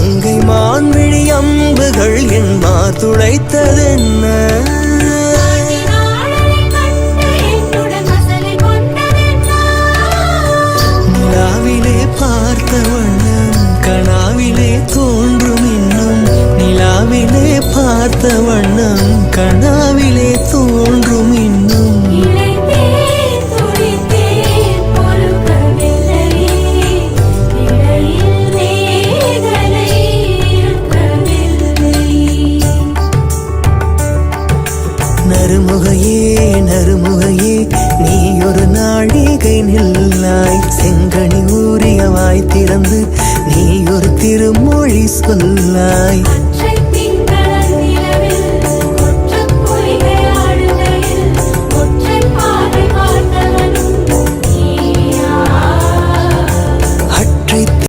மங்கை மான்விழி அம்புகள் என் மார் துளைத்ததென்ன நிலாவிலே பார்த்த வண்ணம் கனாவிலே தோன்றும் இன்னும் நிலாவிலே பார்த்த வண்ணம் கனாவிலே தோன்றும் இன்னும் நறுமுகையே நறுமுகையே நீ ஒரு நாழிகை நில்லாய் செங்கனி ஊறிய வாய் திறந்து நீ ஒரு திருமொழி சொல்லாய்